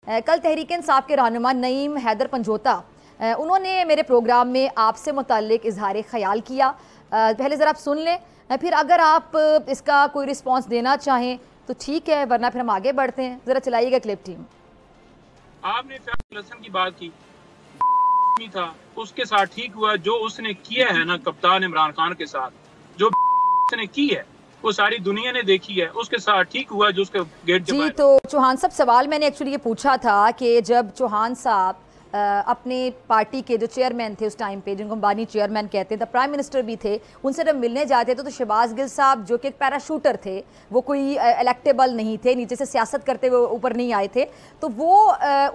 कल तहरीक इंसाफ के रहनुमा नईम हैदर पंजोता उन्होंने मेरे प्रोग्राम में आपसे मुताल्लिक इजहार ख्याल किया। पहले ज़रा आप सुन लें, फिर अगर आप इसका कोई रिस्पांस देना चाहें तो ठीक है, वरना फिर हम आगे बढ़ते हैं। ज़रा चलाइएगा क्लिप टीम। आपने लहसन की बात की था, उसके साथ ठीक हुआ जो उसने किया है ना कप्तान इमरान खान के साथ, जो उसने की है वो सारी दुनिया ने देखी है, उसके साथ ठीक हुआ जो उसके गेट के जी। तो चौहान साहब, सवाल मैंने एक्चुअली ये पूछा था कि जब चौहान साहब अपने पार्टी के जो चेयरमैन थे उस टाइम पे, जिनको हम बानी चेयरमैन कहते हैं, द प्राइम मिनिस्टर भी थे, उनसे जब मिलने जाते थे तो शहबाज गिल साहब जो कि एक पैराशूटर थे, वो कोई इलेक्टेबल नहीं थे, नीचे से सियासत करते हुए ऊपर नहीं आए थे, तो वो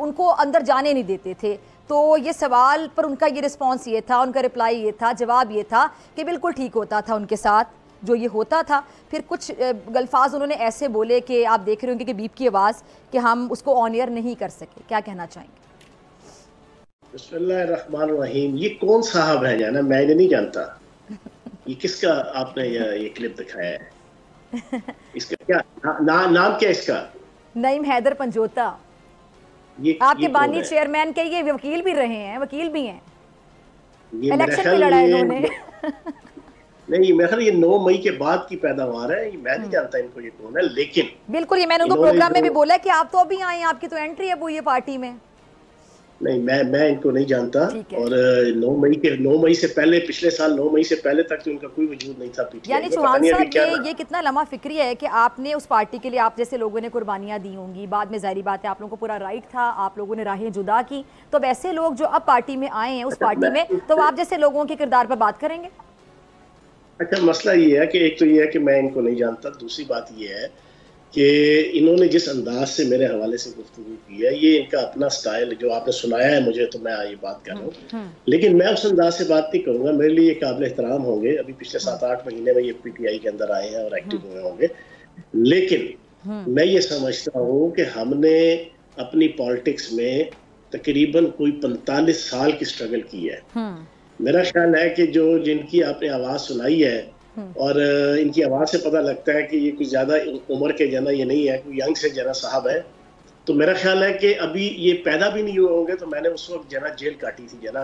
उनको अंदर जाने नहीं देते थे। तो ये सवाल पर उनका ये रिस्पॉन्स ये था, उनका रिप्लाई ये था, जवाब ये था कि बिल्कुल ठीक होता था उनके साथ जो ये होता था। फिर कुछ अल्फाज उन्होंने ऐसे बोले कि आप देख रहे होंगे कि बीप की आवाज़, कि हम उसको ऑन एयर नहीं कर सके। क्या कहना चाहेंगे? बिस्मिल्लाहिर्रहमानिर्रहीम। ये कौन साहब है जाना, मैंने नहीं जानता। ये किसका आपने ये क्लिप दिखाया है? इसका क्या नाम क्या इसका? नईम हैदर पंजोता। आपके बानी चेयरमैन के ये वकील भी रहे हैं, वकील भी हैं, इलेक्शन में लड़ा इन्होंने। नहीं, मैं ये 9 मई के बाद की पैदावार है, मैं नहीं जानता इनको ये कौन है। लेकिन बिल्कुल, ये मैंने उनको प्रोग्राम में भी बोला कि आप तो अभी आए हैं, आपकी तो एंट्री है वो ये पार्टी में। नहीं, मैं इनको नहीं जानता। और 9 मई से पहले, पिछले साल 9 मई से पहले तक तो इनका कोई वजूद नहीं था। यानी चौहान साहब, ये कितना लम्हा फिक्री है कि आपने उस पार्टी के लिए आप जैसे लोगों ने कुर्बानियां दी होंगी, बाद में जाहिर बात है आप लोगों को पूरा राइट था, आप लोगों ने राहें जुदा की, तो अब ऐसे लोग जो अब पार्टी में आए हैं उस पार्टी में, तो आप जैसे लोगों के किरदार पर बात करेंगे? अच्छा, मसला ये है कि एक तो ये है कि मैं इनको नहीं जानता, दूसरी बात ये है कि इन्होंने जिस अंदाज से मेरे हवाले से गुफ्तगू की है, ये इनका अपना स्टाइल जो आपने सुनाया है मुझे, तो मैं ये बात कर रहा हूँ। लेकिन मैं उस अंदाज से बात नहीं करूंगा, मेरे लिए काबिल एहतराम होंगे। अभी पिछले 7-8 महीने में ये PTI के अंदर आए हैं और एक्टिव हुए होंगे। लेकिन मैं ये समझता हूँ कि हमने अपनी पॉलिटिक्स में तकरीबन कोई 45 साल की स्ट्रगल की है। मेरा ख्याल है कि जिनकी आपने आवाज़ सुनाई है और इनकी आवाज़ से पता लगता है कि ये कुछ ज़्यादा उम्र के जना ये नहीं है, कोई यंग से जना साहब है। तो मेरा ख्याल है कि अभी ये पैदा भी नहीं हुए होंगे। तो मैंने उस वक्त जना जेल काटी थी, जना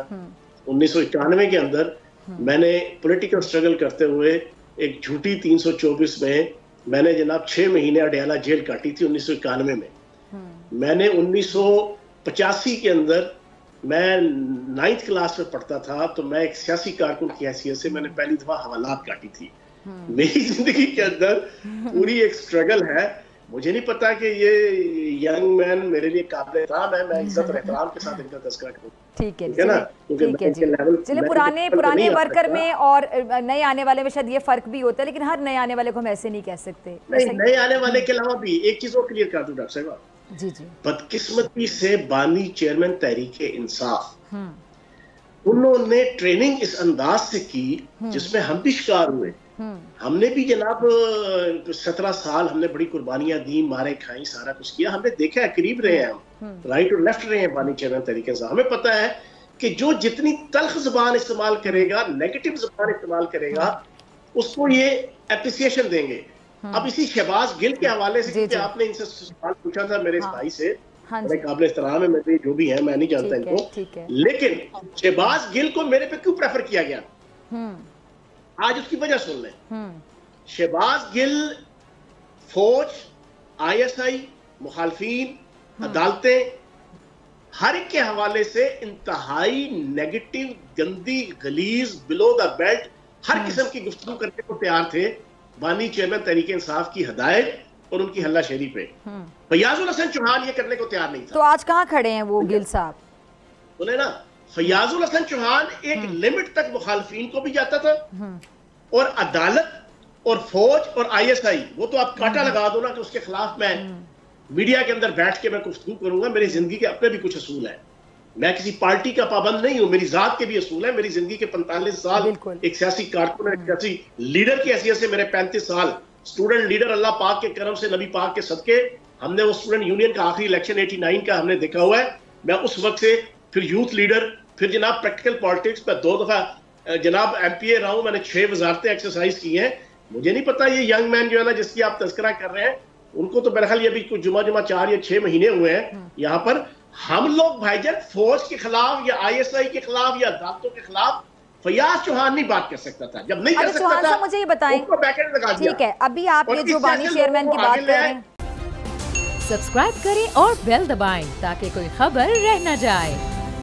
1991 के अंदर मैंने पॉलिटिकल स्ट्रगल करते हुए एक झूठी 324 में मैंने जनाब 6 महीने अडयाला जेल काटी थी 1991 में। मैंने 1985 के अंदर मैं 9th क्लास में पढ़ता था, तो मैं एक सियासी कारकुन की हैसियत से मैंने पहली दफा हवालात काटी थी। मेरी जिंदगी के अंदर पूरी एक स्ट्रगल है। मुझे नहीं पता कि ये यंग मैन मेरे लिए काबिल एहतराम है, मैं इज्जत और एहतराम के साथ इनका तज़किरा करूं। ठीक है ना, ठीक है जी। चलिए, पुराने वर्कर में और नए आने वाले में शायद ये फर्क भी होता है, लेकिन हर नए आने वाले को हम ऐसे नहीं कह सकते। नए आने वाले के अलावा भी एक चीज और क्लियर कर दूं डॉक्टर साहब। जी जी। बदकिस्मती से बानी चेयरमैन तहरीक इंसाफ, उन्होंने ट्रेनिंग इस अंदाज से की जिसमें हम भी शिकार हुए। हमने भी जनाब 17 साल हमने बड़ी कुर्बानियां दी, मारे खाई, सारा कुछ किया, हमने देखा है, करीब रहे हैं हम, राइट और लेफ्ट रहे हैं बानी चेयरमैन तहरीक इंसाफ। हमें पता है कि जो जितनी तल्ख जुबान इस्तेमाल करेगा, नेगेटिव जुबान इस्तेमाल करेगा, उसको ये एप्रिसिएशन देंगे। अब इसी शहबाज गिल के हवाले से, क्योंकि आपने इनसे सवाल पूछा था मेरे भाई से, बड़े काबिल एहतराम है मेरे, जो भी है, मैं नहीं जानता इनको, लेकिन शहबाज गिल को मेरे पे क्यों प्रेफर किया गया, आज उसकी वजह सुन लें। शहबाज गिल फौज, ISI, मुखालफीन, अदालतें, हर एक के हवाले से इंतहाई नेगेटिव, गंदी, गलीज, बिलो द बेल्ट हर किस्म की गुफ्तगू करने को तैयार थे बानी चेयरमैन तहरीक इंसाफ की हदायत और उनकी हल्लाशेरी पे। फैयाजुल हसन चौहान ये करने को तैयार नहीं था। तो आज कहाँ खड़े हैं वो गिल साहब? बोले ना, फैयाजुल हसन चौहान एक लिमिट तक मुखालफीन को भी जाता था, और अदालत और फौज और ISI, वो तो आप कांटा लगा दो ना कि उसके खिलाफ मैं मीडिया के अंदर बैठ के मैं गुफ्तगू करूंगा। मेरी जिंदगी के अपने भी कुछ असूल है, मैं किसी पार्टी का पाबंद नहीं हूं, मेरी जात के भी असूल है। मेरी जिंदगी के 45 साल एक सियासी कारकुन, एक सियासी लीडर की हैसियत से मेरे 35 साल स्टूडेंट लीडर, अल्लाह पाक के करम से, नबी पाक के सदके, हमने वो स्टूडेंट यूनियन का आखिरी इलेक्शन 89 का हमने देखा हुआ है। मैं उस वक्त से फिर यूथ लीडर, फिर जनाब प्रैक्टिकल पॉलिटिक्स, मैं 2 दफा जनाब MPA रहा हूं, मैंने 6 वजारतें एक्सरसाइज की हैं। मुझे नहीं पता ये यंग मैन जो है ना जिसकी आप तस्करा कर रहे हैं, उनको तो बहरहाल ये भी कुछ जुमा 4 या 6 महीने हुए हैं यहाँ पर। हम लोग भाईजान फौज के खिलाफ या ISI के खिलाफ या अदालतों के खिलाफ फयाज चौहान नहीं बात कर सकता था, जब नहीं कर सकता था मुझे ये बताएं, ठीक है, अभी आप ये जो बानी चेयरमैन की बात कर रहे हैं, सब्सक्राइब करें और बेल दबाएं ताकि कोई खबर रह न जाए।